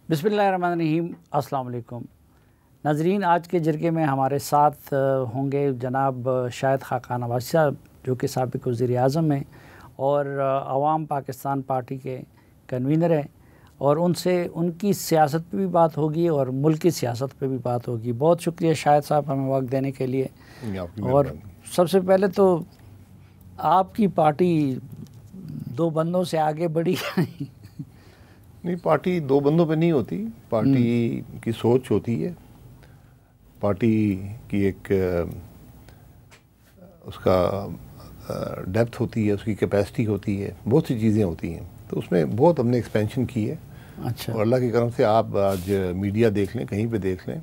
بسم اللہ الرحمن الرحیم۔ السلام علیکم ناظرین، آج کے جرگے میں ہمارے ساتھ ہوں گے جناب شاہد خاقان عباسی صاحب، جو کہ سابق وزیر اعظم ہیں اور عوام پاکستان پارٹی کے کنوینر ہیں، اور ان سے ان کی سیاست پہ بھی بات ہوگی اور ملک کی سیاست پہ بھی بات ہوگی۔ بہت شکریہ شاہد صاحب ہمیں وقت دینے کے لیے۔ اور سب سے پہلے تو آپ کی پارٹی دو بندوں سے آگے بڑھی نہیں، پارٹی دو بندوں پہ نہیں ہوتی، پارٹی کی سوچ ہوتی ہے، پارٹی کی ایک اس کا ڈیپتھ ہوتی ہے، اس کی کیپیسٹی ہوتی ہے، بہت سی چیزیں ہوتی ہیں، تو اس میں بہت ہم نے ایکسپینشن کی ہے۔ اچھا، اور اللہ کی کرم سے آپ آج میڈیا دیکھ لیں، کہیں پہ دیکھ لیں،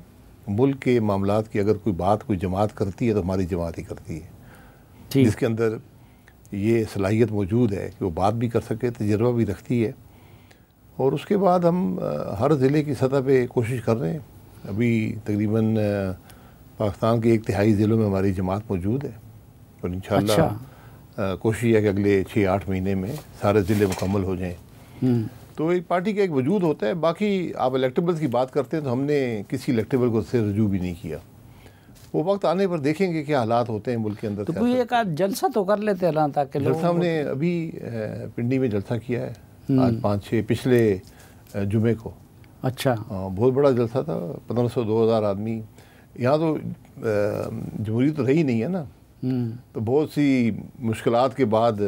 ملک کے معاملات کی اگر کوئی بات کوئی جماعت کرتی ہے تو ہماری جماعت ہی کرتی ہے، جس کے اندر یہ صلاحیت موجود ہے کہ وہ بات بھی کر سکے، تجربہ بھی رکھتی ہے۔ اور اس کے بعد ہم ہر ضلع کی سطح پہ کوشش کر رہے ہیں۔ ابھی تقریباً پاکستان کے 1/3 ضلعوں میں ہماری جماعت موجود ہے، اور انشاءاللہ کوشش ہے کہ اگلے 6-8 مہینے میں سارے ضلع مکمل ہو جائیں۔ تو ایک پارٹی کا ایک وجود ہوتا ہے۔ باقی آپ الیکٹیبلز کی بات کرتے ہیں تو ہم نے کسی الیکٹیبل کو سے رجوع بھی نہیں کیا۔ وہ وقت آنے پر دیکھیں گے کیا حالات ہوتے ہیں ملک کے اندر۔ تو کوئی ایک آدھ جلسہ تو کر لیتے اللہ تاکہ جلسہ ہم نے ابھی پنڈی میں جلسہ کیا ہے، آج 5-6 پچھلے جمعے کو۔ اچھا، بہت بڑا جلسہ تھا، 1500-2000 آدمی۔ یہاں تو جمہوریت تو رہی نہیں ہے نا، تو بہت سی مشکلات کے بعد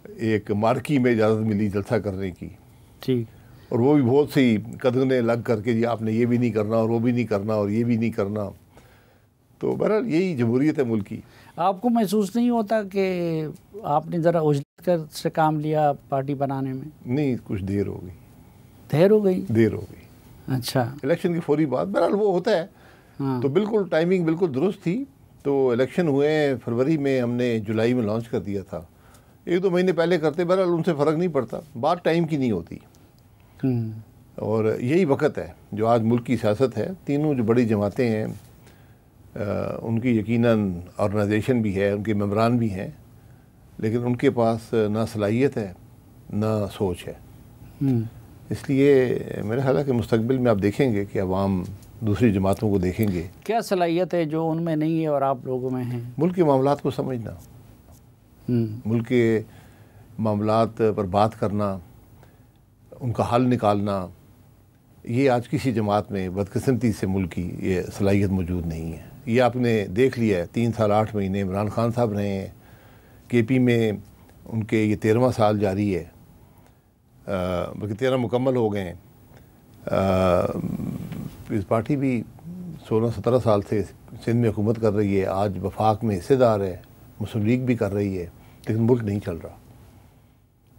ایک مارکی میں اجازت ملی جلسہ کرنے کی، اور وہ بھی بہت سی قدغنیں لگ کر کے جی آپ نے یہ بھی نہیں کرنا اور وہ بھی نہیں کرنا اور یہ بھی نہیں کرنا۔ تو بہرحال یہی جمہوریت ہے ملک کی۔ آپ کو محسوس نہیں ہوتا کہ آپ نے ذرا اجلت کر سے کام لیا پارٹی بنانے میں؟ نہیں، کچھ دیر ہو گئی۔ دیر ہو گئی؟ اچھا، الیکشن کی فوری بعد بہرحال وہ ہوتا ہے، تو بالکل ٹائمنگ بالکل درست تھی۔ تو الیکشن ہوئے فروری میں، ہم نے جولائی میں لانچ کر دیا تھا۔ 1-2 مہینے پہلے کرتے بہرحال ان سے فرق نہیں پڑتا، بات ٹائم کی نہیں ہوتی۔ اور یہی وقت ہے جو آج ملک کی سیاست ہے۔ تینوں جو بڑی جماعتیں ہیں ان کی یقیناً آرگنائزیشن بھی ہے، ان کے ممبران بھی ہیں، لیکن ان کے پاس نہ صلاحیت ہے نہ سوچ ہے۔ اس لیے میرا خیال ہے کہ مستقبل میں آپ دیکھیں گے کہ عوام دوسری جماعتوں کو دیکھیں گے۔ کیا صلاحیت ہے جو ان میں نہیں ہے اور آپ لوگوں میں ہیں؟ ملک کے معاملات کو سمجھنا، ملک کے معاملات پر بات کرنا، ان کا حل نکالنا، یہ آج کسی جماعت میں بدقسمتی سے ملک کی یہ صلاحیت موجود نہیں ہے۔ یہ آپ نے دیکھ لیا ہے، 3 سال 8 مہینے عمران خان صاحب رہے ہیں، کے پی میں ان کے یہ 13واں سال جاری ہے، بلکہ 13 مکمل ہو گئے ہیں۔ اس پارٹی بھی 16-17 سال سے سندھ میں حکومت کر رہی ہے، آج وفاق میں حصے دار ہے، مسلم لیگ بھی کر رہی ہے، لیکن ملک نہیں چل رہا۔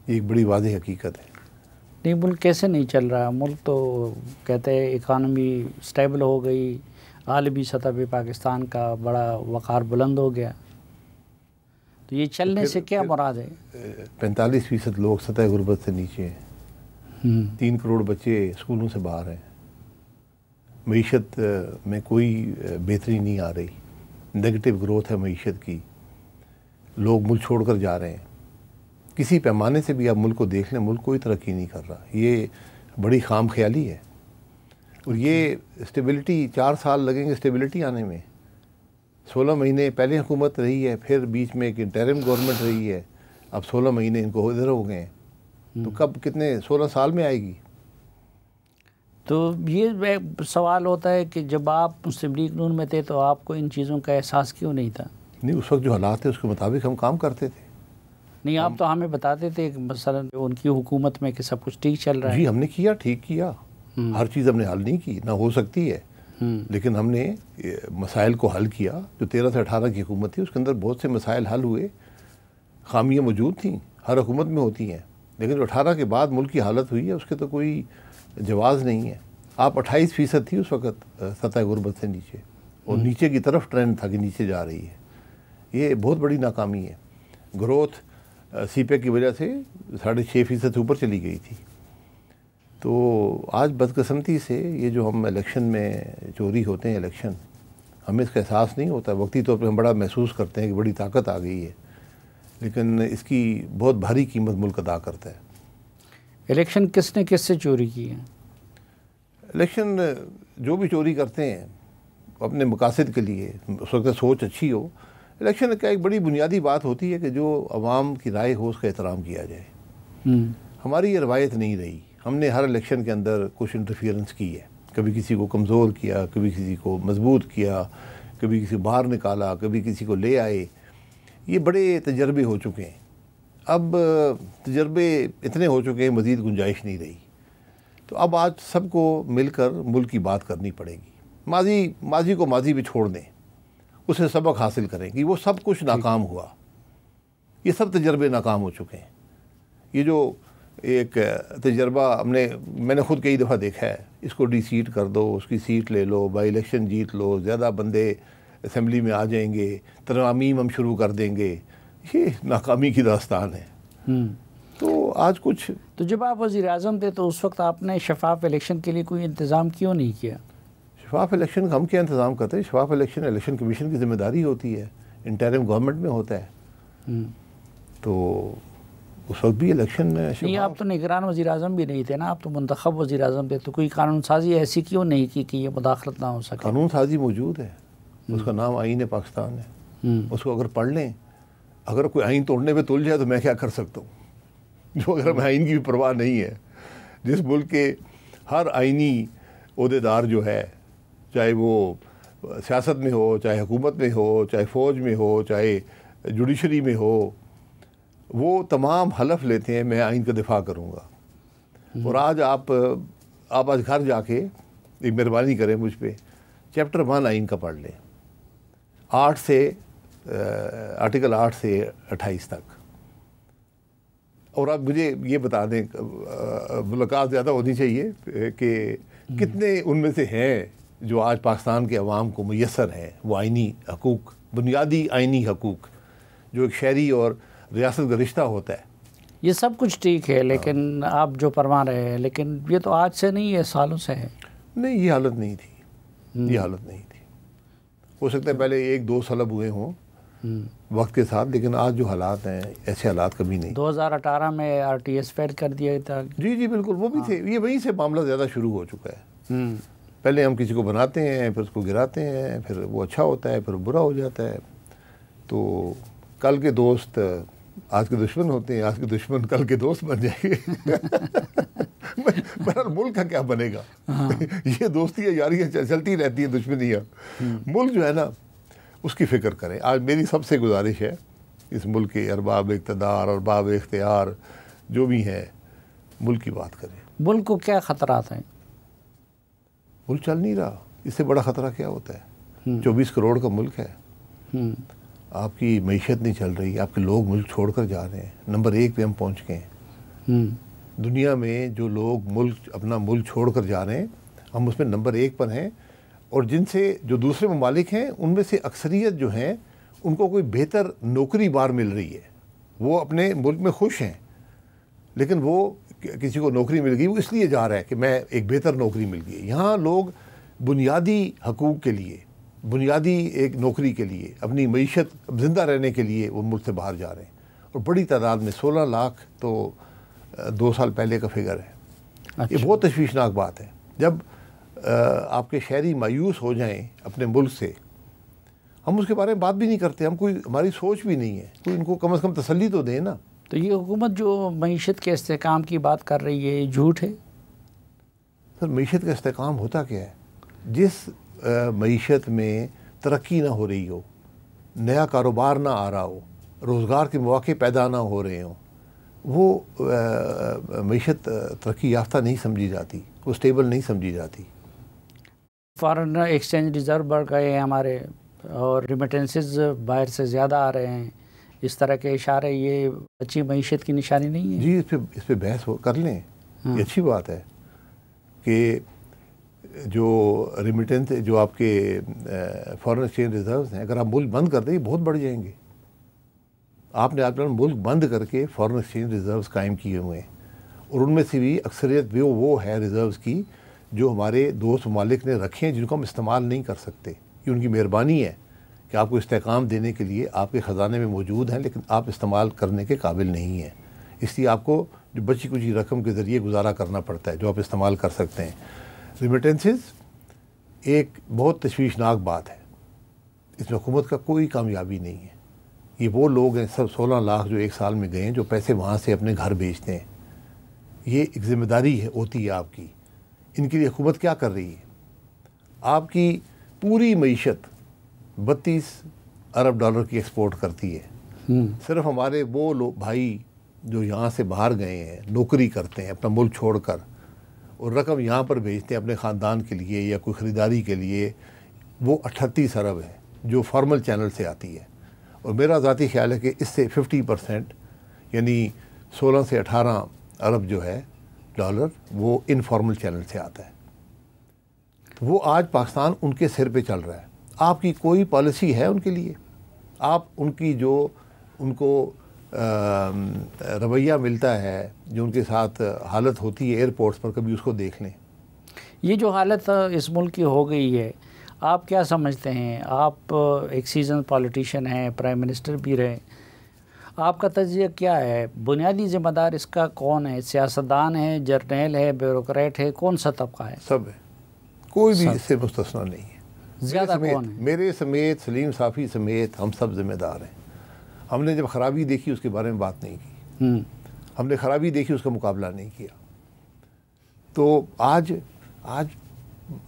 یہ ایک بڑی واضح حقیقت ہے۔ نہیں، ملک کیسے نہیں چل رہا؟ ملک تو کہتے ہیں اکانومی سٹیبل ہو گئی، عالمی سطح پہ پاکستان کا بڑا وقار بلند ہو گیا، تو یہ چلنے سے کیا مراد ہے؟ 45% لوگ سطح غربت سے نیچے ہیں، 3 کروڑ بچے اسکولوں سے باہر ہیں، معیشت میں کوئی بہتری نہیں آ رہی، نیگیٹو گروتھ ہے معیشت کی، لوگ ملک چھوڑ کر جا رہے ہیں۔ کسی پیمانے سے بھی آپ ملک کو دیکھ لیں، ملک کوئی ترقی نہیں کر رہا۔ یہ بڑی خام خیالی ہے، اور یہ اسٹیبلٹی 4 سال لگیں گے اسٹیبلٹی آنے میں۔ 16 مہینے پہلے حکومت رہی ہے، پھر بیچ میں ایک انٹرم گورنمنٹ رہی ہے، اب 16 مہینے ان کو ادھر ہو گئے ہیں، تو کب کتنے 16 سال میں آئے گی؟ تو یہ سوال ہوتا ہے کہ جب آپ مسلم لیگ نون میں تھے تو آپ کو ان چیزوں کا احساس کیوں نہیں تھا؟ نہیں، اس وقت جو حالات تھے اس کے مطابق ہم کام کرتے تھے۔ نہیں، آپ تو ہمیں بتاتے تھے کہ مثلا ان کی حکومت میں کہ سب کچھ ٹھیک چل رہا ہے۔ جی، ہم نے کیا، ٹھیک کیا، ہر چیز ہم نے حل نہیں کی، نہ ہو سکتی ہے، لیکن ہم نے مسائل کو حل کیا۔ جو 13 سے 18 کی حکومت تھی اس کے اندر بہت سے مسائل حل ہوئے، خامیاں موجود تھیں، ہر حکومت میں ہوتی ہیں، لیکن جو 18 کے بعد ملک کی حالت ہوئی ہے اس کے تو کوئی جواز نہیں ہے۔ آپ 28% تھی اس وقت سطح غربت سے نیچے، اور نیچے کی طرف ٹرینڈ تھا کہ نیچے جا رہی ہے۔ یہ بہت بڑی ناکامی ہے۔ گروتھ سی پے کی وجہ سے 6.5% سے اوپر چلی گئی تھی۔ تو آج بدقسمتی سے یہ جو ہم الیکشن میں چوری ہوتے ہیں الیکشن، ہمیں اس کا احساس نہیں ہوتا، وقتی طور پہ ہم بڑا محسوس کرتے ہیں کہ بڑی طاقت آ گئی ہے، لیکن اس کی بہت بھاری قیمت ملک ادا کرتا ہے۔ الیکشن کس نے کس سے چوری کی ہے؟ الیکشن جو بھی چوری کرتے ہیں اپنے مقاصد کے لیے، اس وقت سوچ اچھی ہو، الیکشن کا ایک بڑی بنیادی بات ہوتی ہے کہ جو عوام کی رائے ہو اس کا احترام کیا جائے۔ ہماری یہ روایت نہیں رہی، ہم نے ہر الیکشن کے اندر کچھ انٹرفیئرنس کی ہے، کبھی کسی کو کمزور کیا، کبھی کسی کو مضبوط کیا، کبھی کسی کو باہر نکالا، کبھی کسی کو لے آئے۔ یہ بڑے تجربے ہو چکے ہیں، اب تجربے اتنے ہو چکے ہیں، مزید گنجائش نہیں رہی۔ تو اب آج سب کو مل کر ملک کی بات کرنی پڑے گی۔ ماضی کو ماضی پہ چھوڑ دیں، اسے سبق حاصل کریں کہ وہ سب کچھ ناکام ہوا، یہ سب تجربے ناکام ہو چکے ہیں۔ یہ جو ایک تجربہ میں نے خود کئی دفعہ دیکھا ہے، اس کو ڈی سیٹ کر دو، اس کی سیٹ لے لو، بائی الیکشن جیت لو، زیادہ بندے اسمبلی میں آ جائیں گے، ترامیم ہم شروع کر دیں گے، یہ ناکامی کی داستان ہے۔ تو آج کچھ تو جب آپ وزیر اعظم تھے تو اس وقت آپ نے شفاف الیکشن کے لیے کوئی انتظام کیوں نہیں کیا؟ شفاف الیکشن کا ہم کیا انتظام کرتے ہیں؟ شفاف الیکشن کمیشن کی ذمہ داری ہوتی ہے، انٹرم گورنمنٹ میں ہوتا ہے۔ تو اس وقت بھی الیکشن نہیں، آپ تو نگران وزیر اعظم بھی نہیں تھے نا، آپ تو منتخب وزیر اعظم تھے، تو کوئی قانون سازی ایسی کیوں نہیں کی کہ یہ مداخلت نہ ہو سکے؟ قانون سازی موجود ہے، اس کا نام آئین پاکستان ہے، اس کو اگر پڑھ لیں، اگر کوئی آئین توڑنے پہ تل جائے تو میں کیا کر سکتا ہوں؟ جو اگر ہمیں آئین کی بھی پرواہ نہیں ہے، جس ملک کے ہر آئینی عہدیدار جو ہے، چاہے وہ سیاست میں ہو، چاہے حکومت میں ہو، چاہے فوج میں ہو، چاہے جوڈیشری میں ہو، وہ تمام حلف لیتے ہیں میں آئین کا دفاع کروں گا۔ اور آج آپ آج گھر جا کے ایک مہربانی کریں مجھ پہ، چیپٹر 1 آئین کا پڑھ لیں، آرٹیکل 8 سے 28 تک۔ اور آپ مجھے یہ بتا دیں، ملاقات زیادہ ہونی چاہیے، کہ کتنے ان میں سے ہیں جو آج پاکستان کے عوام کو میسر ہیں وہ آئینی حقوق، بنیادی آئینی حقوق جو ایک شہری اور ریاست کا رشتہ ہوتا ہے۔ یہ سب کچھ ٹھیک ہے، لیکن آپ جو فرما رہے ہیں، لیکن یہ تو آج سے نہیں ہے، سالوں سے ہے۔ نہیں، یہ حالت نہیں تھی، یہ حالت نہیں تھی۔ ہو سکتا ہے پہلے 1-2 سلب ہوئے ہوں وقت کے ساتھ، لیکن آج جو حالات ہیں ایسے حالات کبھی نہیں۔ 2018 میں RTS فیل کر دیا تھا۔ جی بالکل، وہ بھی تھے، یہ وہیں سے معاملہ زیادہ شروع ہو چکا ہے۔ پہلے ہم کسی کو بناتے ہیں، پھر اس کو گراتے ہیں، پھر وہ اچھا ہوتا ہے، پھر برا ہو جاتا ہے۔ تو کل کے دوست آج کے دشمن ہوتے ہیں، آج کے دشمن کل کے دوست بن جائیں گے۔ ملک کا کیا بنے گا؟ یہ دوستیاں یاریاں چلتی رہتی ہیں، دشمنیاں۔ ملک جو ہے نا، اس کی فکر کریں۔ آج میری سب سے گزارش ہے، اس ملک کے ارباب اقتدار، ارباب اختیار جو بھی ہیں، ملک کی بات کریں۔ ملک کو کیا خطرات ہیں؟ ملک چل نہیں رہا، اس سے بڑا خطرہ کیا ہوتا ہے؟ 24 کروڑ کا ملک ہے، آپ کی معیشت نہیں چل رہی، آپ کے لوگ ملک چھوڑ کر جا رہے ہیں۔ نمبر 1 پہ ہم پہنچ گئے ہیں دنیا میں، جو لوگ اپنا ملک چھوڑ کر جا رہے ہیں، ہم اس میں نمبر 1 پر ہیں۔ اور جن سے جو دوسرے ممالک ہیں، ان میں سے اکثریت جو ہیں، ان کو کوئی بہتر نوکری بار مل رہی ہے، وہ اپنے ملک میں خوش ہیں، لیکن وہ کسی کو نوکری مل گئی، وہ اس لیے جا رہا ہے کہ میں ایک بہتر نوکری مل گئی۔ یہاں لوگ بنیادی حقوق کے لیے، بنیادی ایک نوکری کے لیے، اپنی معیشت زندہ رہنے کے لیے وہ ملک سے باہر جا رہے ہیں، اور بڑی تعداد میں 16 لاکھ تو 2 سال پہلے کا فگر ہے۔ یہ بہت تشویشناک بات ہے۔ جب آپ کے شہری مایوس ہو جائیں اپنے ملک سے، ہم اس کے بارے میں بات بھی نہیں کرتے، ہماری سوچ بھی نہیں ہے، کوئی ان کو کم از کم تسلی تو دیں نا۔ تو یہ حکومت جو معیشت کے استحکام کی بات کر رہی ہے، یہ جھوٹ ہے؟ سر، معیشت کا استحکام ہوتا کیا ہے؟ جس معیشت میں ترقی نہ ہو رہی ہو، نیا کاروبار نہ آ رہا ہو، روزگار کے مواقع پیدا نہ ہو رہے ہوں، وہ معیشت ترقی یافتہ نہیں سمجھی جاتی، وہ سٹیبل نہیں سمجھی جاتی۔ فارن ایکسچینج ریزرو بڑھ گئے ہیں ہمارے، اور ریمیٹنسز باہر سے زیادہ آ رہے ہیں، اس طرح کے اشارے، یہ اچھی معیشت کی نشانی نہیں ہے؟ جی، اس پہ بحث کر لیں، یہ اچھی بات ہے کہ جو ریمیٹنس، جو آپ کے فارن ایکسچینج ریزروز ہیں، اگر آپ ملک بند کر دیں، یہ بہت بڑھ جائیں گے۔ آپ نے ملک بند کر کے فارن ایکسچینج ریزروز قائم کیے ہوئے ہیں، اور ان میں سے بھی اکثریت وہ ہے ریزروز کی جو ہمارے دوست ممالک نے رکھے ہیں، جن کو ہم استعمال نہیں کر سکتے۔ یہ ان کی مہربانی ہے کہ آپ کو استحکام دینے کے لیے آپ کے خزانے میں موجود ہیں، لیکن آپ استعمال کرنے کے قابل نہیں ہیں، اس لیے آپ کو جو بچی کچی رقم کے ذریعے گزارا کرنا پڑتا ہے جو آپ استعمال کر سکتے ہیں۔ ریمیٹنسز ایک بہت تشویشناک بات ہے، اس میں حکومت کا کوئی کامیابی نہیں ہے. یہ وہ لوگ ہیں سب 16 لاکھ جو ایک سال میں گئے ہیں، جو پیسے وہاں سے اپنے گھر بھیجتے ہیں. یہ ایک ذمہ داری ہوتی ہے آپ کی. ان کے لیے حکومت کیا کر رہی ہے؟ آپ کی پوری معیشت 32 ارب ڈالر کی ایکسپورٹ کرتی ہے. صرف ہمارے وہ لوگ بھائی جو یہاں سے باہر گئے ہیں، نوکری کرتے ہیں اپنا ملک چھوڑ کر، اور رقم یہاں پر بھیجتے ہیں اپنے خاندان کے لیے یا کوئی خریداری کے لیے، وہ 38 ارب ہے جو فارمل چینل سے آتی ہے. اور میرا ذاتی خیال ہے کہ اس سے 50% یعنی 16 سے 18 ارب جو ہے ڈالر وہ انفارمل چینل سے آتا ہے. وہ آج پاکستان ان کے سر پہ چل رہا ہے. آپ کی کوئی پالیسی ہے ان کے لیے؟ آپ ان کی جو ان کو رویہ ملتا ہے، جو ان کے ساتھ حالت ہوتی ہے ایئرپورٹس پر، کبھی اس کو دیکھ لیں. یہ جو حالت اس ملک کی ہو گئی ہے، آپ کیا سمجھتے ہیں؟ آپ ایک سیزن پولیٹیشین ہیں، پرائم منسٹر بھی رہے، آپ کا تجزیہ کیا ہے؟ بنیادی ذمہ دار اس کا کون ہے؟ سیاستدان ہے، جرنیل ہے، بیوروکریٹ ہے، کون سا طبقہ ہے؟ سب ہے، کوئی بھی اس سے مستثنا نہیں ہے. زیادہ کون ہے؟ میرے سمیت، سلیم صافی سمیت ہم سب ذمہ دار ہیں. ہم نے جب خرابی دیکھی اس کے بارے میں بات نہیں کی، ہم نے خرابی دیکھی اس کا مقابلہ نہیں کیا. تو آج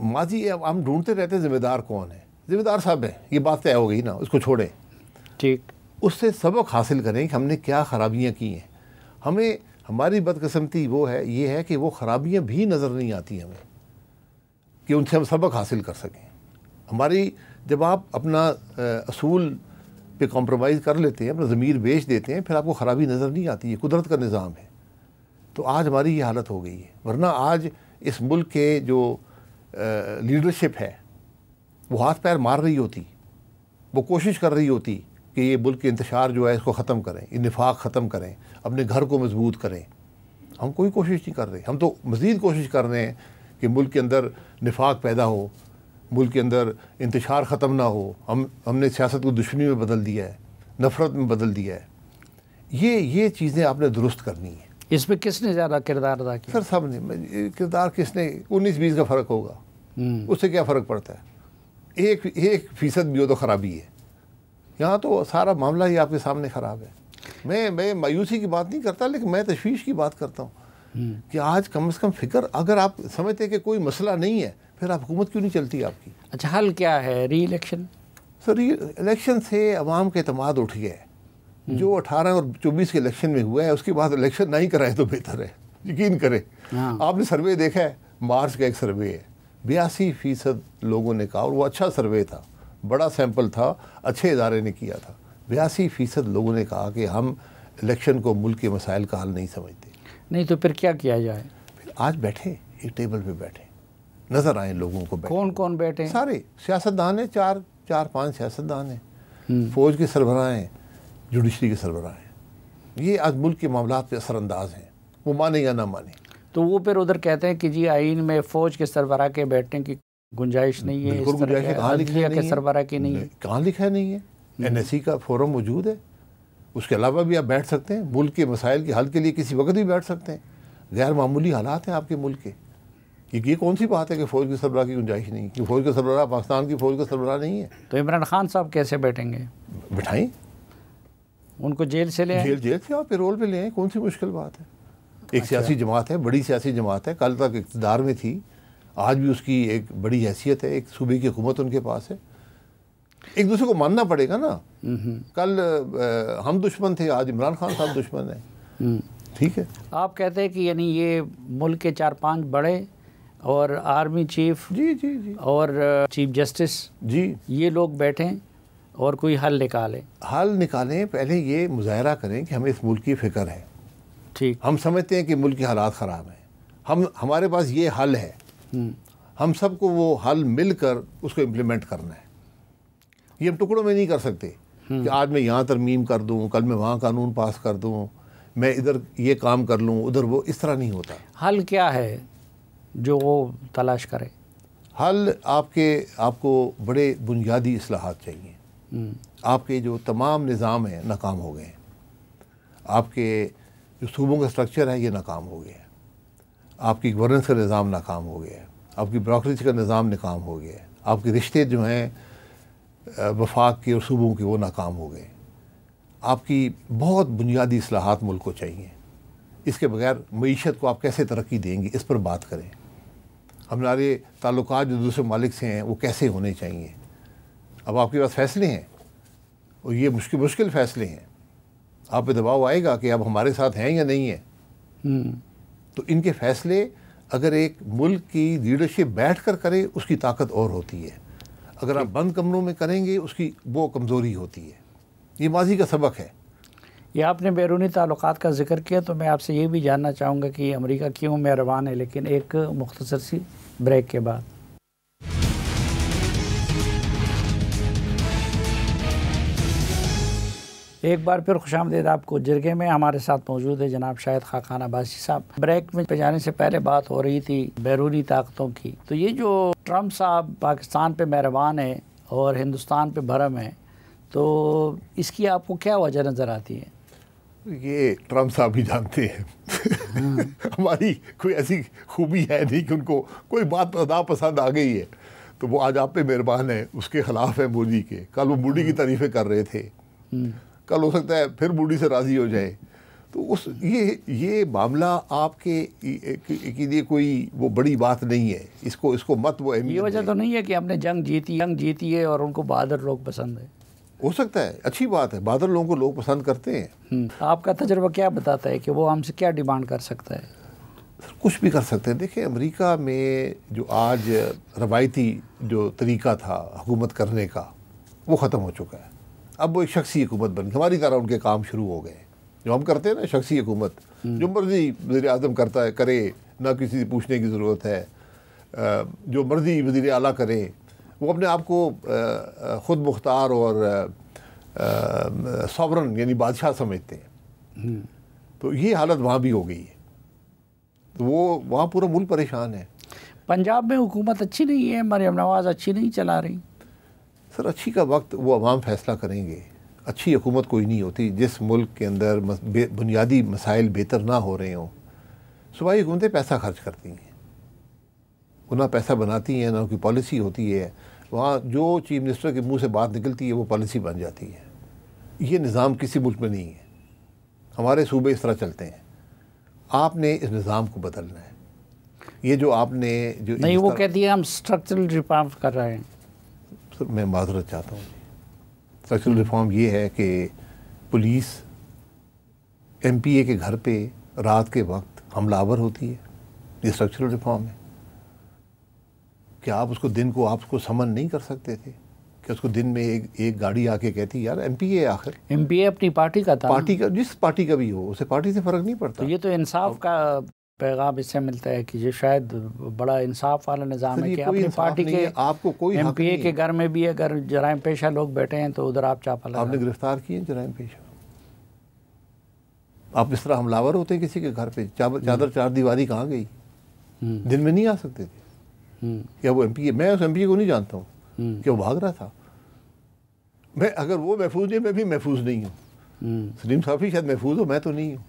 ماضی ہم ڈھونڈتے رہتے ہیں ذمہ دار کون ہے. ذمہ دار صاحب ہیں، یہ بات طے ہو گئی نا، اس کو چھوڑیں. ٹھیک، اس سے سبق حاصل کریں کہ ہم نے کیا خرابیاں کی ہیں. ہمیں ہماری بدقسمتی وہ ہے، یہ ہے کہ وہ خرابیاں بھی نظر نہیں آتی ہمیں کہ ان سے ہم سبق حاصل کر سکیں. ہماری جب آپ اپنا اصول پہ کمپرومائز کر لیتے ہیں، اپنا ضمیر بیچ دیتے ہیں، پھر آپ کو خرابی نظر نہیں آتی ہے. قدرت کا نظام ہے. تو آج ہماری یہ حالت ہو گئی ہے. ورنہ آج اس ملک کے جو لیڈرشپ ہے وہ ہاتھ پیر مار رہی ہوتی، وہ کوشش کر رہی ہوتی کہ یہ ملک کے انتشار جو ہے اس کو ختم کریں، یہ نفاق ختم کریں، اپنے گھر کو مضبوط کریں. ہم کوئی کوشش نہیں کر رہے. ہم تو مزید کوشش کر رہے ہیں کہ ملک کے اندر نفاق پیدا ہو، ملک کے اندر انتشار ختم نہ ہو. ہم نے سیاست کو دشمنی میں بدل دیا ہے، نفرت میں بدل دیا ہے. یہ چیزیں آپ نے درست کرنی ہیں. اس میں کس نے زیادہ کردار ادا کیا؟ سر سب نے. کردار کس نے؟ 19-20 کا فرق ہوگا، اس سے کیا فرق پڑتا ہے؟ 1% بھی ہو تو خرابی ہے. یہاں تو سارا معاملہ ہی آپ کے سامنے خراب ہے. میں مایوسی کی بات نہیں کرتا، لیکن میں تشویش کی بات کرتا ہوں کہ آج کم از کم فکر، اگر آپ سمجھتے کہ کوئی مسئلہ نہیں ہے، پھر آپ حکومت کیوں نہیں چلتی آپ کی؟ اچھا، حل کیا ہے؟ ری الیکشن؟ سر الیکشن سے عوام کا اعتماد اٹھ گیا ہے. جو 18 اور 24 کے الیکشن میں ہوا ہے، اس کے بعد الیکشن نہیں کرائے تو بہتر ہے. یقین کریں، آپ نے سروے دیکھا ہے، مارچ کا ایک سروے ہے، 82% لوگوں نے کہا، اور وہ اچھا سروے تھا، بڑا سیمپل تھا، اچھے ادارے نے کیا تھا. 82% لوگوں نے کہا کہ ہم الیکشن کو ملک کے مسائل کا حل نہیں سمجھتے. نہیں تو پھر کیا کیا جائے؟ پھر آج بیٹھے ایک ٹیبل پہ بیٹھے، نظر آئیں لوگوں کو. کون کون بیٹھے؟ سارے سیاستدان ہیں، 4-5 سیاستدان ہیں، فوج کے سربراہ ہیں، جوڈیشری کے سربراہ ہیں. یہ آج ملک کے معاملات پہ اثر انداز ہیں، وہ مانے یا نہ مانے. تو وہ پھر ادھر کہتے ہیں کہ جی آئین میں فوج کے سربراہ کے بیٹھنے کی گنجائش نہیں ہے. بالکل گنجائش ہے. کہاں لکھا کے سربراہ کی نہیں ہے؟ کہاں لکھا نہیں ہے؟ NSE کا فورم موجود ہے، اس کے علاوہ بھی آپ بیٹھ سکتے ہیں. ملک کے مسائل کے حل کے لیے کسی وقت بھی بیٹھ سکتے ہیں. غیر معمولی حالات ہیں آپ کے ملک کے. یہ کون سی بات ہے کہ فوج کے سربراہ کی گنجائش نہیں؟ کہ فوج کا سربراہ پاکستان کی فوج کا سربراہ نہیں ہے. تو عمران خان صاحب کیسے بیٹھیں گے؟ بٹھائیں ان کو جیل سے لے آئیں. جیل سے آپ پیرول پہ لے آئیں. کون سی مشکل بات ہے؟ ایک سیاسی جماعت ہے، بڑی سیاسی جماعت ہے، کل تک اقتدار میں تھی، آج بھی اس کی ایک بڑی حیثیت ہے، ایک صوبے کی حکومت ان کے پاس ہے. ایک دوسرے کو ماننا پڑے گا نا. کل ہم دشمن تھے، آج عمران خان صاحب دشمن ہیں. ٹھیک ہے. آپ کہتے ہیں کہ یعنی یہ ملک کے 4-5 بڑے اور آرمی چیف جی اور چیف جسٹس جی یہ لوگ بیٹھیں اور کوئی حل نکالیں. پہلے یہ مظاہرہ کریں کہ ہمیں اس ملک کی فکر ہے. ٹھیک. ہم سمجھتے ہیں کہ ملک کے حالات خراب ہیں، ہمارے پاس یہ حل ہے. ہم سب کو وہ حل مل کر اس کو امپلیمنٹ کرنا ہے. یہ ہم ٹکڑوں میں نہیں کر سکتے کہ آج میں یہاں ترمیم کر دوں، کل میں وہاں قانون پاس کر دوں، میں ادھر یہ کام کر لوں، ادھر وہ. اس طرح نہیں ہوتا. حل کیا ہے جو وہ تلاش کرے؟ حل آپ کو بڑے بنیادی اصلاحات چاہیے. آپ کے جو تمام نظام ہیں ناکام ہو گئے ہیں. آپ کے جو صوبوں کا سٹرکچر ہے یہ ناکام ہو گیا ہے. آپ کی گورننس کا نظام ناکام ہو گیا ہے. آپ کی بیوروکریسی کا نظام ناکام ہو گیا ہے، آپ کے رشتے جو ہیں وفاق کے اور صوبوں کے وہ ناکام ہو گئے، آپ کی بہت بنیادی اصلاحات ملک کو چاہیے. اس کے بغیر معیشت کو آپ کیسے ترقی دیں گے، اس پر بات کریں. ہمارے تعلقات جو دوسرے ممالک سے ہیں وہ کیسے ہونے چاہیے. اب آپ کے پاس فیصلے ہیں اور یہ مشکل فیصلے ہیں، آپ پہ دباؤ آئے گا کہ اب ہمارے ساتھ ہیں یا نہیں ہیں. تو ان کے فیصلے اگر ایک ملک کی لیڈرشپ بیٹھ کر کرے اس کی طاقت اور ہوتی ہے، اگر آپ بند کمروں میں کریں گے اس کی وہ کمزوری ہوتی ہے. یہ ماضی کا سبق ہے. یہ آپ نے بیرونی تعلقات کا ذکر کیا تو میں آپ سے یہ بھی جاننا چاہوں گا کہ امریکہ کیوں مہربان ہے، لیکن ایک مختصر سی بریک کے بعد. ایک بار پھر خوش آمدید آپ کو. جرگے میں ہمارے ساتھ موجود ہے جناب شاہد خاقان عباسی صاحب. بریک میں جانے سے پہلے بات ہو رہی تھی بیرونی طاقتوں کی. تو یہ جو ٹرمپ صاحب پاکستان پہ مہربان ہے اور ہندوستان پہ بھرم ہے، تو اس کی آپ کو کیا وجہ نظر آتی ہے؟ یہ ٹرمپ صاحب بھی جانتے ہیں ہماری کوئی ایسی خوبی ہے نہیں کہ ان کو کوئی بات ناپسند آ گئی ہے تو وہ آج آپ پہ مہربان ہے، اس کے خلاف ہے مودی کے. کل وہ مودی کی تعریفیں کر رہے تھے، کل ہو سکتا ہے پھر مودی سے راضی ہو جائے. تو یہ معاملہ آپ کے لیے کوئی وہ بڑی بات نہیں ہے. اس کو مت وہ اہمیت. یہ وجہ تو نہیں ہے کہ ہم نے جنگ جیتی ہے اور ان کو بہادر لوگ پسند ہے؟ ہو سکتا ہے، اچھی بات ہے، بہادر لوگوں کو لوگ پسند کرتے ہیں. آپ کا تجربہ کیا بتاتا ہے کہ وہ ہم سے کیا ڈیمانڈ کر سکتا ہے؟ کچھ بھی کر سکتے ہیں. دیکھیں امریکہ میں جو آج روایتی جو طریقہ تھا حکومت کرنے کا وہ ختم ہو چکا ہے. اب وہ ایک شخصی حکومت بن گئی. ہماری طرح ان کے کام شروع ہو گئے جو ہم کرتے ہیں نا، شخصی حکومت. جو مرضی وزیر اعظم کرتا ہے کرے، نہ کسی سے پوچھنے کی ضرورت ہے. جو مرضی وزیر اعلیٰ کرے، وہ اپنے آپ کو خود مختار اور ساورن یعنی بادشاہ سمجھتے ہیں. تو یہ حالت وہاں بھی ہو گئی ہے. تو وہ وہاں پورا ملک پریشان ہے. پنجاب میں حکومت اچھی نہیں ہے، مریم نواز اچھی نہیں چلا رہی. سر اچھی کا وقت وہ عوام فیصلہ کریں گے. اچھی حکومت کوئی نہیں ہوتی جس ملک کے اندر بنیادی مسائل بہتر نہ ہو رہے ہوں. صوبائی حکومتیں پیسہ خرچ کرتی ہیں، وہ نہ پیسہ بناتی ہیں، نہ ان کی پالیسی ہوتی ہے. وہاں جو چیف منسٹر کے منہ سے بات نکلتی ہے وہ پالیسی بن جاتی ہے. یہ نظام کسی ملک میں نہیں ہے. ہمارے صوبے اس طرح چلتے ہیں. آپ نے اس نظام کو بدلنا ہے. یہ جو آپ نے جو نہیں، وہ کہتی ہے ہم اسٹرکچرل ریفارم کر رہے ہیں. سر میں معذرت چاہتا ہوں. اسٹرکچرل ریفارم یہ ہے کہ پولیس ایم پی اے کے گھر پہ رات کے وقت حملہ آور ہوتی ہے. یہ اسٹرکچرل ریفارم ہے. کیا آپ اس کو دن کو آپ کو سمن نہیں کر سکتے تھے کہ اس کو دن میں ایک گاڑی آ کے کہتی یار ایم پی اے، آخر ایم پی اے اپنی پارٹی کا تھا، پارٹی کا، جس پارٹی کا بھی ہو اسے پارٹی سے فرق نہیں پڑتا. تو یہ تو انصاف کا پیغام اس سے ملتا ہے کہ یہ شاید بڑا انصاف والا نظام ہے کہ اپنی پارٹی کے آپ کو کوئی ایم پی اے کے گھر میں بھی اگر جرائم پیشہ لوگ بیٹھے ہیں تو ادھر آپ چاپا لگا. آپ نے گرفتار کیے جرائم پیشہ. آپ اس طرح حملہ آور ہوتے کسی کے گھر پہ. چادر چار دیواری کہاں گئی؟ دن میں نہیں آ سکتے تھے. کیا وہ ایم پی اے، میں اس ایم پی اے کو نہیں جانتا ہوں کہ وہ بھاگ رہا تھا. میں اگر وہ محفوظ ہے میں بھی محفوظ نہیں ہوں. سلیم صافی شاید محفوظ ہو، میں تو نہیں ہوں.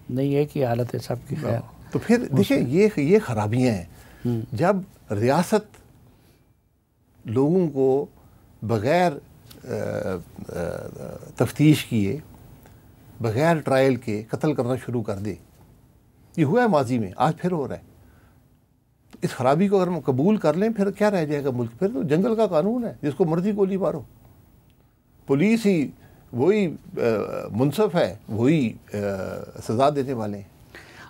نہیں ہے کہ حالت ہے سب کی خیر. تو پھر دیکھیں یہ خرابیاں ہیں. جب ریاست لوگوں کو بغیر تفتیش کیے، بغیر ٹرائل کے قتل کرنا شروع کر دے. یہ ہوا ہے ماضی میں، آج پھر ہو رہا ہے. اس خرابی کو اگر ہم قبول کر لیں پھر کیا رہ جائے گا ملک؟ پھر تو جنگل کا قانون ہے، جس کو مرضی گولی مارو. پولیس ہی وہی منصف ہے، وہی سزا دینے والے ہیں.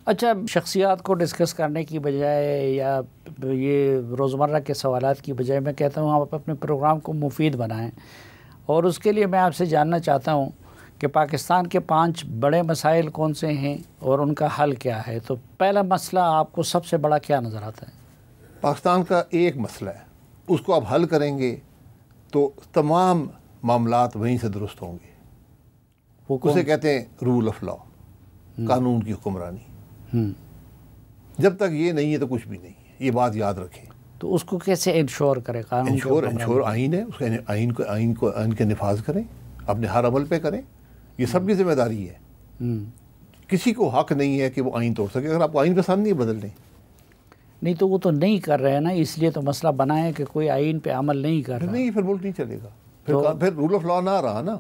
اچھا، شخصیات کو ڈسکس کرنے کی بجائے یا یہ روزمرہ کے سوالات کی بجائے میں کہتا ہوں آپ اپنے پروگرام کو مفید بنائیں. اور اس کے لیے میں آپ سے جاننا چاہتا ہوں کہ پاکستان کے 5 بڑے مسائل کون سے ہیں اور ان کا حل کیا ہے. تو پہلا مسئلہ آپ کو سب سے بڑا کیا نظر آتا ہے؟ پاکستان کا ایک مسئلہ ہے، اس کو آپ حل کریں گے تو تمام معاملات وہیں سے درست ہوں گے. وہ اسے کہتے ہیں رول آف لا، قانون کی حکمرانی. جب تک یہ نہیں ہے تو کچھ بھی نہیں ہے. یہ بات یاد رکھیں. تو اس کو کیسے انشور کرے؟ قانون انشور آئین ہے، اس کا آئین کے نفاذ کریں، اپنے ہر عمل پہ کریں. یہ سب کی ذمہ داری ہے. کسی کو حق نہیں ہے کہ وہ آئین توڑ سکے. اگر آپ آئین پسند نہیں بدل لیں. نہیں تو وہ تو نہیں کر رہے ہیں نا، اس لیے تو مسئلہ بنا ہے کہ کوئی آئین پہ عمل نہیں کر رہا. نہیں پھر ملک نہیں چلے گا، پھر رول آف لا نہ رہا نا.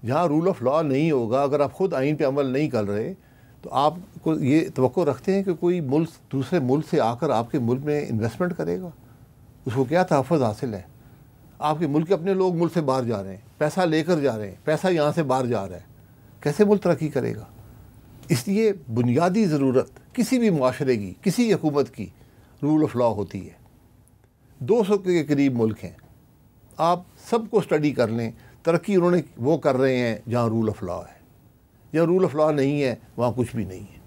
جہاں رول آف لا نہیں ہوگا، اگر آپ خود آئین پہ عمل نہیں کر رہے تو آپ کو یہ توقع رکھتے ہیں کہ کوئی ملک دوسرے ملک سے آ کر آپ کے ملک میں انویسٹمنٹ کرے گا؟ اس کو کیا تحفظ حاصل ہے؟ آپ کے ملک کے اپنے لوگ ملک سے باہر جا رہے ہیں، پیسہ لے کر جا رہے ہیں، پیسہ یہاں سے باہر جا رہا ہے، کیسے ملک ترقی کرے گا؟ اس لیے بنیادی ضرورت کسی بھی معاشرے کی، کسی حکومت کی رول آف لا ہوتی ہے. 200 کے قریب ملک ہیں، آپ سب کو اسٹڈی کر لیں، ترقی انہوں نے وہ کر رہے ہیں جہاں رول آف لا ہے. جہاں رول آف لا نہیں ہے وہاں کچھ بھی نہیں ہے.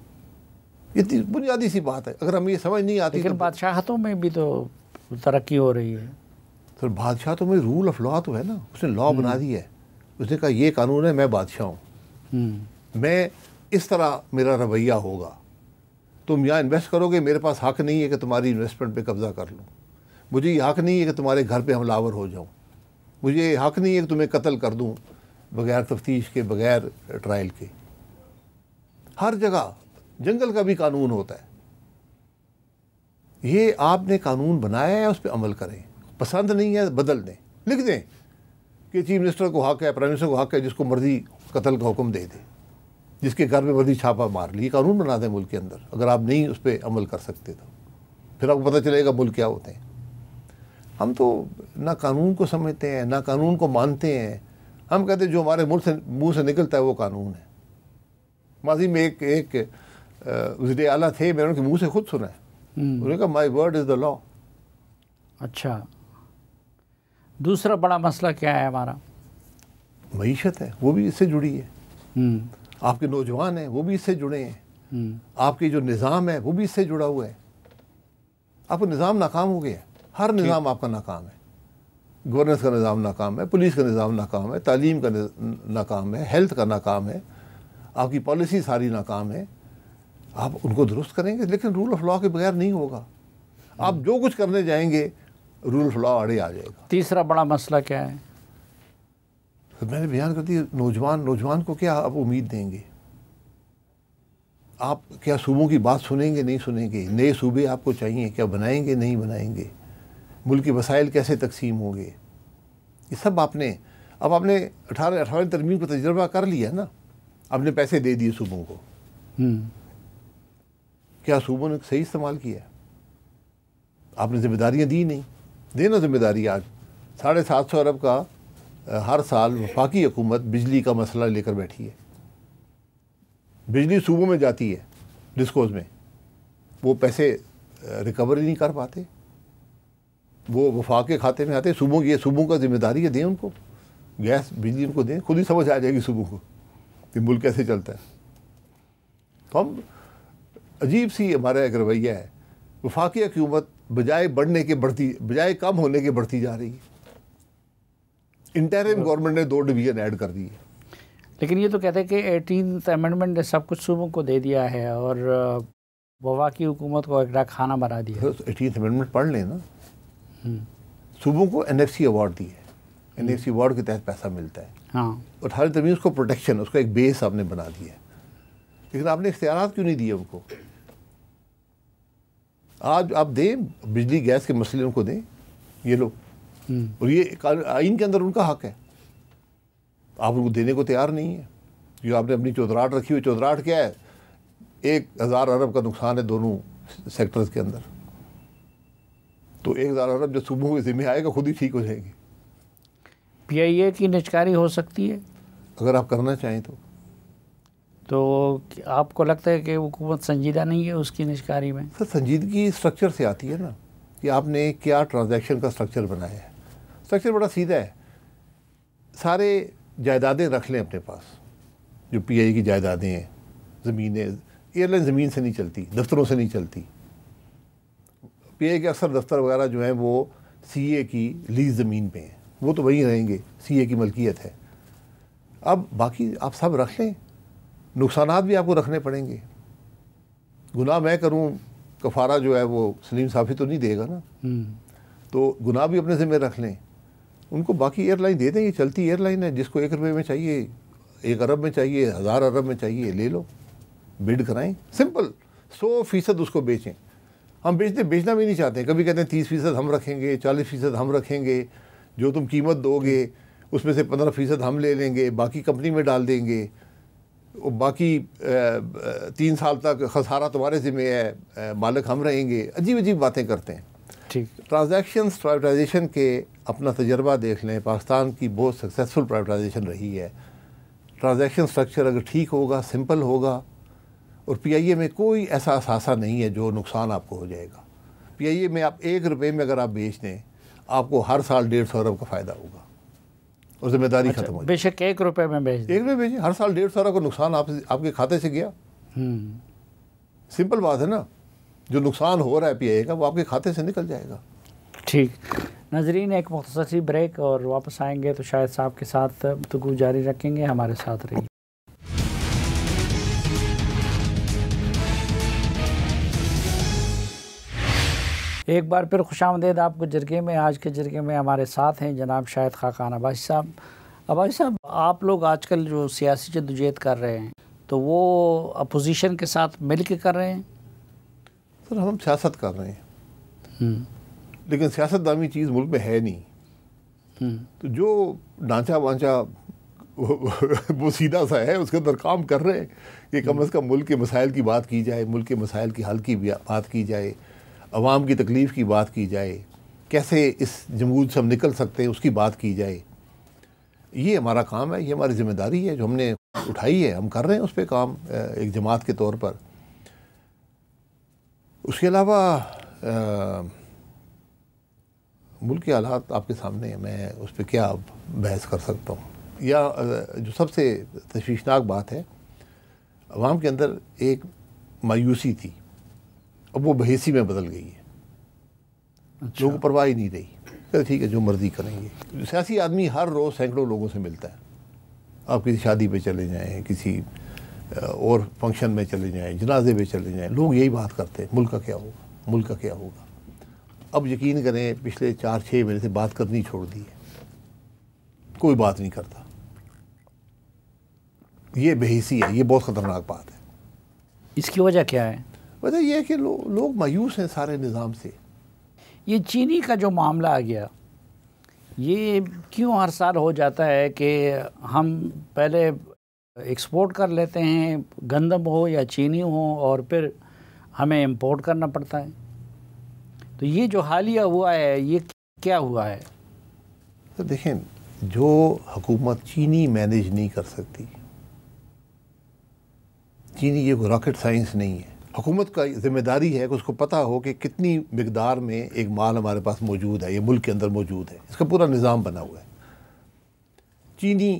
یہ بنیادی سی بات ہے. اگر ہمیں یہ سمجھ نہیں آتی لیکن بادشاہتوں میں بھی تو ترقی ہو رہی ہے. سر بادشاہتوں میں رول آف لا تو ہے نا، اس نے لا بنا دی ہے. اس نے کہا یہ قانون ہے، میں بادشاہ ہوں، میں اس طرح میرا رویہ ہوگا. تم یہاں انویسٹ کرو گے، میرے پاس حق نہیں ہے کہ تمہاری انویسٹمنٹ پہ قبضہ کر لوں. مجھے یہ حق نہیں ہے کہ تمہارے گھر پہ حملہ آور ہو جاؤں. مجھے یہ حق نہیں ہے کہ تمہیں قتل کر دوں بغیر تفتیش کے، بغیر ٹرائل کے. ہر جگہ جنگل کا بھی قانون ہوتا ہے. یہ آپ نے قانون بنایا ہے، اس پہ عمل کریں. پسند نہیں ہے بدل دیں، لکھ دیں کہ چیف منسٹر کو حق ہے، پرائم منسٹر کو حق ہے، جس کو مرضی قتل کا حکم دے دے، جس کے گھر میں مرضی چھاپا مار لی. یہ قانون بنا دیں ملک کے اندر. اگر آپ نہیں اس پہ عمل کر سکتے تو پھر آپ کو پتہ چلے گا ملک کیا ہوتے ہیں. ہم تو نہ قانون کو سمجھتے ہیں، نہ قانون کو مانتے ہیں. ہم کہتے ہیں جو ہمارے منہ سے نکلتا ہے وہ قانون ہے. ماضی میں ایک وزیر اعلیٰ تھے، میں نے ان کے منہ سے خود سنا ہے. انہوں نے کہا مائی ورڈ از دا لا. اچھا، دوسرا بڑا مسئلہ کیا ہے ہمارا؟ معیشت ہے، وہ بھی اس سے جڑی ہے. آپ کے نوجوان ہیں وہ بھی اس سے جڑے ہیں. آپ کے جو نظام ہے وہ بھی اس سے جڑا ہوا ہے. آپ کا نظام ناکام ہو گیا ہے. ہر نظام آپ کا ناکام ہے. گورننس کا نظام ناکام ہے، پولیس کا نظام ناکام ہے، تعلیم کا ناکام ہے، ہیلتھ کا ناکام ہے، آپ کی پالیسی ساری ناکام ہے. آپ ان کو درست کریں گے لیکن رول آف لا کے بغیر نہیں ہوگا. آپ جو کچھ کرنے جائیں گے رول آف لا آڑے آ جائے گا. تیسرا بڑا مسئلہ کیا ہے؟ میں نے بیان کر دی. نوجوان کو کیا آپ امید دیں گے؟ آپ کیا صوبوں کی بات سنیں گے؟ نہیں سنیں گے. نئے صوبے آپ کو چاہیے، کیا بنائیں گے؟ نہیں بنائیں گے. ملک کے وسائل کیسے تقسیم ہوں گے؟ یہ سب آپ نے 18 ترمیم کا تجربہ کر لیا نا. آپ نے پیسے دے دیے صوبوں کو، کیا صوبوں نے صحیح استعمال کیا؟ آپ نے ذمہ داریاں دی نہیں. دینا ذمہ داری. آج 750 ارب کا ہر سال وفاقی حکومت بجلی کا مسئلہ لے کر بیٹھی ہے. بجلی صوبوں میں جاتی ہے ڈسکوز میں، وہ پیسے ریکوری نہیں کر پاتے، وہ وفاق کے کھاتے میں آتے. صوبوں کا ذمہ داری ہے، دیں ان کو گیس بجلی، ان کو دیں. خود ہی سمجھ آ جائے گی صوبوں کو کہ ملک کیسے چلتا ہے. تو ہم عجیب سی ہمارا ایک رویہ ہے. وفاقی حکومت بجائے بڑھنے کے بجائے کم ہونے کے بڑھتی جا رہی ہے. انٹرم گورنمنٹ نے 2 ڈویژن ایڈ کر دی ہے. لیکن یہ تو کہتے ہیں کہ 18th امینڈمنٹ نے سب کچھ صوبوں کو دے دیا ہے اور وفاقی حکومت کو ایک کھانا بنا دیا. 18th امینڈمنٹ پڑھ لیں نا. صوبوں کو NFC ایوارڈ دی ہے. NFC ایوارڈ کے تحت پیسہ ملتا ہے. ہاں، اور 18 ترمیم اس کو پروٹیکشن، اس کو ایک بیس آپ نے بنا دیا ہے. لیکن آپ نے اختیارات کیوں نہیں دیے ان کو؟ آج آپ دیں بجلی گیس کے مسئلے ان کو دیں، یہ لو. اور یہ آئین کے اندر ان کا حق ہے. آپ ان کو دینے کو تیار نہیں ہے. جو آپ نے اپنی چودراہٹ رکھی ہوئی، چودراہٹ کیا ہے؟ 1000 ارب کا نقصان ہے دونوں سیکٹرز کے اندر. تو 1000 ارب جو صوبوں کے ذمہ آئے گا خود ہی ٹھیک ہو جائیں گے. PIA کی نجکاری ہو سکتی ہے اگر آپ کرنا چاہیں تو آپ کو لگتا ہے کہ حکومت سنجیدہ نہیں ہے اس کی نجکاری میں؟ سر سنجیدگی اسٹرکچر سے آتی ہے نا، کہ آپ نے کیا ٹرانزیکشن کا اسٹرکچر بنایا ہے. اسٹرکچر بڑا سیدھا ہے. سارے جائیدادیں رکھ لیں اپنے پاس، جو PIA کی جائیدادیں ہیں، زمینیں. ایئر لائن زمین سے نہیں چلتی، دفتروں سے نہیں چلتی. PIA کے اکثر دفتر وغیرہ جو ہیں وہ CA کی لیز زمین پہ ہیں، وہ تو وہیں رہیں گے، CA کی ملکیت ہے. اب باقی آپ سب رکھ لیں. نقصانات بھی آپ کو رکھنے پڑیں گے. گناہ میں کروں، کفارہ جو ہے وہ سلیم صافی تو نہیں دے گا نا. تو گناہ بھی اپنے ذمہ رکھ لیں. ان کو باقی ایئر لائن دے دیں. یہ چلتی ایئر لائن ہے. جس کو 1 روپے میں چاہیے، 1 ارب میں چاہیے، 1000 ارب میں چاہیے، لے لو، بڈ کرائیں. سمپل. 100% اس کو بیچیں. ہم بیچنا بھی نہیں چاہتے. کبھی کہتے ہیں 30% ہم رکھیں گے, 40% ہم رکھیں گے, جو تم قیمت دو گے اس میں سے 15% ہم لے لیں گے, باقی کمپنی میں ڈال دیں گے, باقی 3 سال تک خسارہ تمہارے ذمہ ہے, مالک ہم رہیں گے. عجیب عجیب باتیں کرتے ہیں. ٹھیک. ٹرانزیکشنز پرائیویٹائزیشن کے اپنا تجربہ دیکھ لیں, پاکستان کی بہت سکسیزفل پرائیویٹائزیشن رہی ہے. ٹرانزیکشن سٹرکچر اگر ٹھیک ہوگا, سمپل ہوگا, اور پی آئی اے میں کوئی ایسا اثاثہ نہیں ہے جو نقصان آپ کو ہو جائے گا. پی آئی اے میں آپ 1 روپے میں اگر آپ بیچ دیں آپ کو ہر سال 150 ارب کا فائدہ ہوگا اور ذمہ داری ختم ہو جائے. بے شک 1 روپے میں بیچ دیں, 1 روپے بیچیں, ہر سال 150 ارب کا نقصان آپ کے کھاتے سے گیا. سمپل بات ہے نا, جو نقصان ہو رہا ہے پی آئی اے کا وہ آپ کے کھاتے سے نکل جائے گا. ٹھیک. ناظرین ایک مختصر سی بریک اور واپس آئیں گے تو شاہد صاحب کے ساتھ گفتگو جاری رکھیں گے. ہمارے ساتھ رہیے. ایک بار پھر خوش آمدید آپ کو جرگے میں. آج کے جرگے میں ہمارے ساتھ ہیں جناب شاہد خاقان عباسی صاحب. عباسی صاحب, آپ لوگ آج کل جو سیاسی جدوجہد کر رہے ہیں تو وہ اپوزیشن کے ساتھ مل کے کر رہے ہیں؟ سر ہم سیاست کر رہے ہیں, لیکن سیاست نامی چیز ملک میں ہے نہیں. تو جو ڈھانچہ وانچہ وہ سیدھا سا ہے اس کے اندر کام کر رہے ہیں کہ کم از کم ملک کے مسائل کی بات کی جائے, ملک کے مسائل کی حل کی بات کی جائے, عوام کی تکلیف کی بات کی جائے, کیسے اس جمود سے ہم نکل سکتے ہیں اس کی بات کی جائے. یہ ہمارا کام ہے, یہ ہماری ذمہ داری ہے جو ہم نے اٹھائی ہے, ہم کر رہے ہیں اس پہ کام ایک جماعت کے طور پر. اس کے علاوہ ملک کے حالات آپ کے سامنے ہیں, میں اس پہ کیا بحث کر سکتا ہوں. یا جو سب سے تشویشناک بات ہے, عوام کے اندر ایک مایوسی تھی, اب وہ بحیثی میں بدل گئی ہے. لوگوں کو پرواہ ہی نہیں رہی, ٹھیک ہے جو مرضی کریں گے. سیاسی آدمی ہر روز سینکڑوں لوگوں سے ملتا ہے. آپ کسی شادی پہ چلے جائیں, کسی اور فنکشن میں چلے جائیں, جنازے پہ چلے جائیں, لوگ یہی بات کرتے ہیں, ملک کا کیا ہوگا, ملک کا کیا ہوگا. اب یقین کریں پچھلے 4-6 مہینے سے بات کرنی چھوڑ دی ہے, کوئی بات نہیں کرتا. یہ بحیثی ہے, یہ بہت خطرناک بات ہے. اس کی وجہ کیا ہے؟ وجہ یہ ہے کہ لوگ مایوس ہیں سارے نظام سے. یہ چینی کا جو معاملہ آ گیا, یہ کیوں ہر سال ہو جاتا ہے کہ ہم پہلے ایکسپورٹ کر لیتے ہیں, گندم ہو یا چینی ہو, اور پھر ہمیں امپورٹ کرنا پڑتا ہے. تو یہ جو حالیہ ہوا ہے یہ کیا ہوا ہے؟ تو دیکھیں, جو حکومت چینی مینیج نہیں کر سکتی, چینی یہ کوئی راکٹ سائنس نہیں ہے. حکومت کا ذمہ داری ہے کہ اس کو پتہ ہو کہ کتنی مقدار میں ایک مال ہمارے پاس موجود ہے, یہ ملک کے اندر موجود ہے. اس کا پورا نظام بنا ہوا ہے. چینی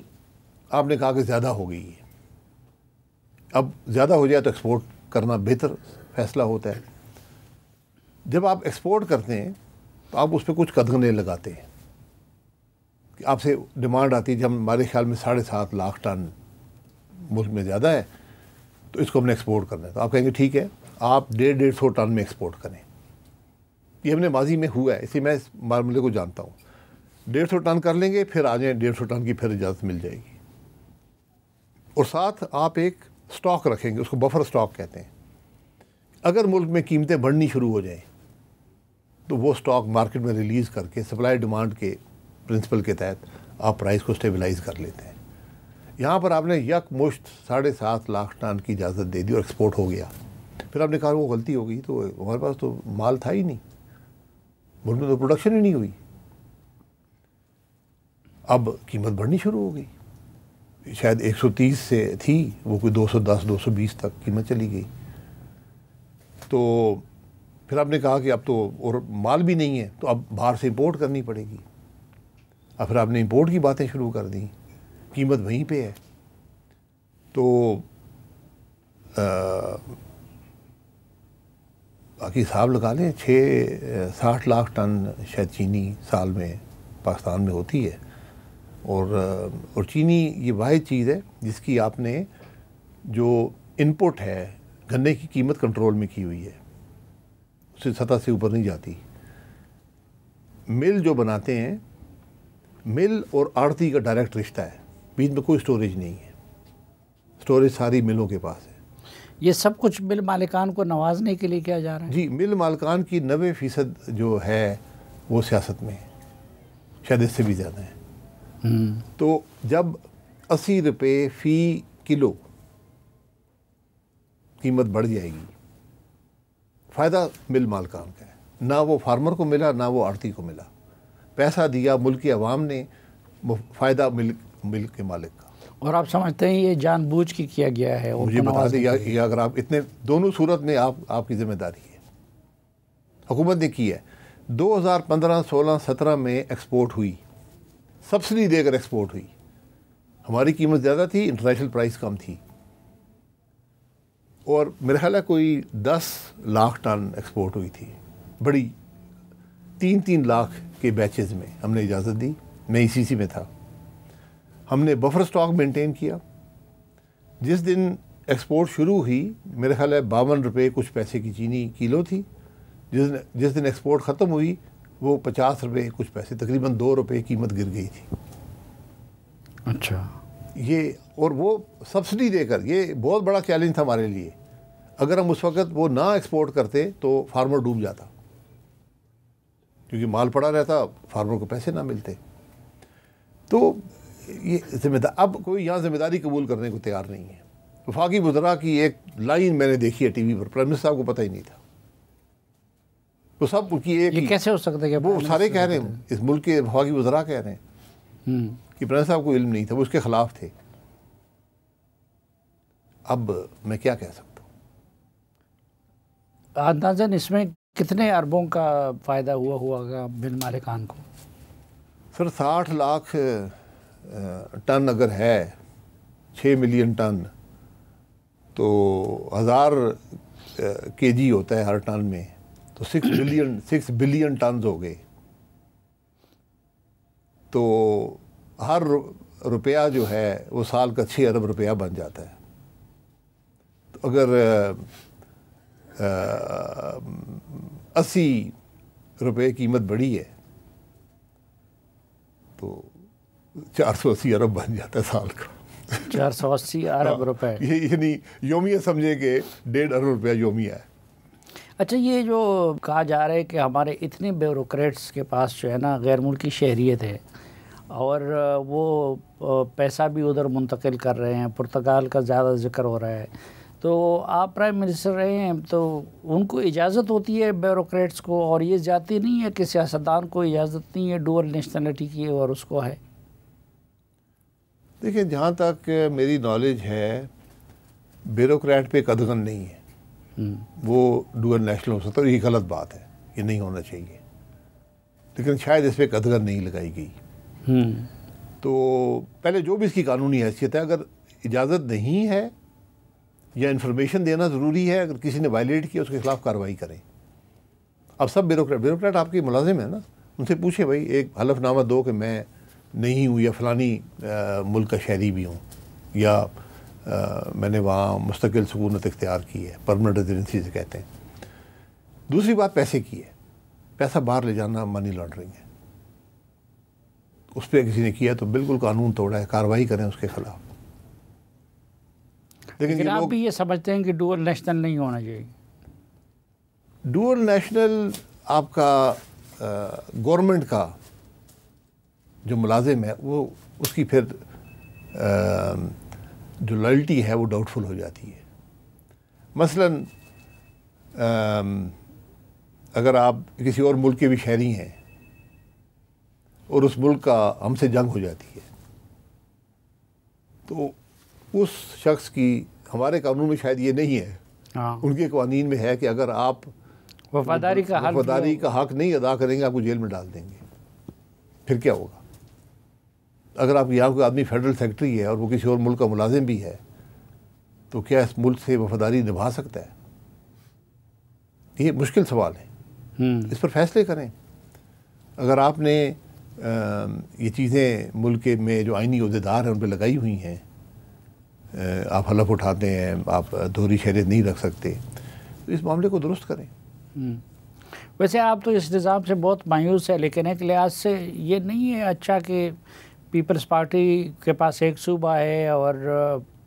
آپ نے کہا کہ زیادہ ہو گئی ہے, اب زیادہ ہو جائے تو ایکسپورٹ کرنا بہتر فیصلہ ہوتا ہے. جب آپ ایکسپورٹ کرتے ہیں تو آپ اس پہ کچھ قدغنیں لگاتے ہیں. آپ سے ڈیمانڈ آتی ہے, جب ہمارے خیال میں 7.5 لاکھ ٹن ملک میں زیادہ ہے تو اس کو ہم نے ایکسپورٹ کرنا ہے. تو آپ کہیں گے ٹھیک ہے, آپ 150 ٹن میں ایکسپورٹ کریں. یہ ہم نے ماضی میں ہوا ہے, اس لیے میں اس معاملے کو جانتا ہوں. 150 ٹن کر لیں گے, پھر آ جائیں 150 ٹن کی پھر اجازت مل جائے گی. اور ساتھ آپ ایک سٹاک رکھیں گے, اس کو بفر سٹاک کہتے ہیں. اگر ملک میں قیمتیں بڑھنی شروع ہو جائیں تو وہ سٹاک مارکیٹ میں ریلیز کر کے سپلائی ڈیمانڈ کے پرنسپل کے تحت آپ پرائز کو اسٹیبلائز کر لیتے ہیں. یہاں پر آپ نے یک مشت 7.5 لاکھ ٹن کی اجازت دے دی اور ایکسپورٹ ہو گیا. پھر آپ نے کہا وہ غلطی ہو گئی, تو ہمارے پاس تو مال تھا ہی نہیں, ملک میں تو پروڈکشن ہی نہیں ہوئی. اب قیمت بڑھنی شروع ہو گئی, شاید 130 سے تھی وہ کوئی 210-220 تک قیمت چلی گئی. تو پھر آپ نے کہا کہ اب تو اور مال بھی نہیں ہے, تو اب باہر سے امپورٹ کرنی پڑے گی. اب پھر آپ نے امپورٹ کی باتیں شروع کر دیں, قیمت وہیں پہ ہے. تو باقی حساب لگا لیں, 60 لاکھ ٹن شاید چینی سال میں پاکستان میں ہوتی ہے. اور چینی یہ واحد چیز ہے جس کی آپ نے جو ان پٹ ہے گنے کی قیمت کنٹرول میں کی ہوئی ہے, اس سے سطح سے اوپر نہیں جاتی. مل جو بناتے ہیں, مل اور آڑتی کا ڈائریکٹ رشتہ ہے, بیچ میں کوئی سٹوریج نہیں ہے. سٹوریج ساری ملوں کے پاس ہے. یہ سب کچھ مل مالکان کو نوازنے کے لیے کیا جا رہا ہے؟ جی، مل مالکان کی 90% جو ہے وہ سیاست میں ہے، شاید اس سے بھی زیادہ ہے۔ تو جب 80 روپے فی کلو قیمت بڑھ جائے گی، فائدہ مل مالکان کا ہے، نہ وہ فارمر کو ملا نہ وہ آڑتی کو ملا۔ پیسہ دیا ملک کی عوام نے، فائدہ ملک کے مالک کا۔ اور آپ سمجھتے ہیں یہ جان بوجھ کے کیا گیا ہے؟ مجھے بتا دیں، یا اگر آپ اتنے دونوں صورت میں آپ کی ذمہ داری ہے، حکومت نے کی ہے۔ 2015 16 17 میں ایکسپورٹ ہوئی، سبسڈی دے کر ایکسپورٹ ہوئی، ہماری قیمت زیادہ تھی، انٹرنیشنل پرائس کم تھی، اور میرا خیال ہے کوئی 10 لاکھ ٹن ایکسپورٹ ہوئی تھی، بڑی 3 لاکھ کے بیچز میں ہم نے اجازت دی۔ میں ECC میں تھا، ہم نے بفر سٹاک مینٹین کیا۔ جس دن ایکسپورٹ شروع ہوئی میرے خیال ہے 52 روپے کچھ پیسے کی چینی کلو تھی، جس دن ایکسپورٹ ختم ہوئی وہ 50 روپے کچھ پیسے، تقریباً 2 روپے قیمت گر گئی تھی۔ اچھا، یہ اور وہ سبسڈی دے کر، یہ بہت بڑا چیلنج تھا ہمارے لیے۔ اگر ہم اس وقت وہ نہ ایکسپورٹ کرتے تو فارمر ڈوب جاتا، کیونکہ مال پڑا رہتا، فارمر کو پیسے نہ ملتے۔ تو یہ ذمہ دار، اب کوئی یہاں ذمہ داری قبول کرنے کو تیار نہیں ہے۔ وفاقی وزراء کی ایک لائن میں نے دیکھی ہے ٹی وی پر، پرائم منسٹر صاحب کو پتہ ہی نہیں تھا، وہ سب کی ایک، یہ کیسے ہو سکتا ہے کہ وہ سارے کہہ رہے ہیں، اس ملک کے وفاقی وزراء کہہ رہے ہیں کہ پرائم منسٹر صاحب کو علم نہیں تھا، وہ اس کے خلاف تھے۔ اب میں کیا کہہ سکتا ہوں؟ اندازاً اس میں کتنے اربوں کا فائدہ ہوا گا مل مالکان کو؟ سر 60 لاکھ ٹن اگر ہے، 6 ملین ٹن، تو 1000 kg ہوتا ہے ہر ٹن میں، تو 6 بلین ٹنز ہو گئے۔ تو ہر روپیہ جو ہے وہ سال کا 6 ارب روپیہ بن جاتا ہے۔ تو اگر 80 روپے قیمت بڑھی ہے تو 480 ارب بن جاتا ہے سال کا۔ 480 ارب روپے، یعنی یومیہ سمجھے کہ 1.5 ارب روپیہ یومیہ ہے۔ اچھا، یہ جو کہا جا رہا ہے کہ ہمارے اتنے بیوروکریٹس کے پاس جو ہے نا غیر ملکی شہریت ہے، اور وہ پیسہ بھی ادھر منتقل کر رہے ہیں، پرتگال کا زیادہ ذکر ہو رہا ہے، تو آپ پرائم منسٹر رہے ہیں تو ان کو اجازت ہوتی ہے بیوروکریٹس کو، اور یہ زیادتی نہیں ہے کہ سیاستدان کو اجازت نہیں ہے ڈوئل نیشنلٹی کی اور اس کو ہے؟ دیکھیں، جہاں تک میری نالج ہے بیوروکریٹ پہ قدغن نہیں ہے، وہ ڈوئل نیشنل ہو سکتا ہے، یہ غلط بات ہے، یہ نہیں ہونا چاہیے، لیکن شاید اس پہ قدغن نہیں لگائی گئی۔ تو پہلے جو بھی اس کی قانونی حیثیت ہے، اگر اجازت نہیں ہے یا انفارمیشن دینا ضروری ہے، اگر کسی نے وائلیٹ کیا اس کے خلاف کارروائی کریں۔ اب سب بیوروکریٹ آپ کے ملازم ہیں نا، ان سے پوچھیں بھائی ایک حلف نامہ دو کہ میں نہیں ہوں یا فلانی ملک کا شہری بھی ہوں، یا میں نے وہاں مستقل سکونت اختیار کی ہے، پرمننٹ ریزیڈنسی سے کہتے ہیں۔ دوسری بات پیسے کی ہے، پیسہ باہر لے جانا منی لانڈرنگ ہے، اس پہ کسی نے کیا تو بالکل قانون توڑا ہے، کارروائی کریں اس کے خلاف۔ لیکن آپ بھی یہ سمجھتے ہیں کہ ڈوئل نیشنل نہیں ہونا چاہیے؟ ڈوئل نیشنل آپ کا گورنمنٹ کا جو ملازم ہے، وہ اس کی پھر جو لائلٹی ہے وہ ڈاؤٹ فل ہو جاتی ہے۔ مثلاً اگر آپ کسی اور ملک کے بھی شہری ہیں اور اس ملک کا ہم سے جنگ ہو جاتی ہے، تو اس شخص کی، ہمارے قانون میں شاید یہ نہیں ہے، ان کے قوانین میں ہے کہ اگر آپ وفاداری کا حق نہیں ادا کریں گے آپ کو جیل میں ڈال دیں گے۔ پھر کیا ہوگا؟ اگر آپ یہاں کوئی آدمی فیڈرل سیکرٹری ہے اور وہ کسی اور ملک کا ملازم بھی ہے، تو کیا اس ملک سے وفاداری نبھا سکتا ہے؟ یہ مشکل سوال ہے، اس پر فیصلے کریں۔ اگر آپ نے یہ چیزیں ملک میں جو آئینی عہدیدار ہیں ان پہ لگائی ہوئی ہیں، آپ حلف اٹھاتے ہیں، آپ دوہری شہریت نہیں رکھ سکتے، تو اس معاملے کو درست کریں۔ ویسے آپ تو اس نظام سے بہت مایوس ہے، لیکن ایک لحاظ سے یہ نہیں ہے اچھا کہ پیپلز پارٹی کے پاس ایک صوبہ ہے اور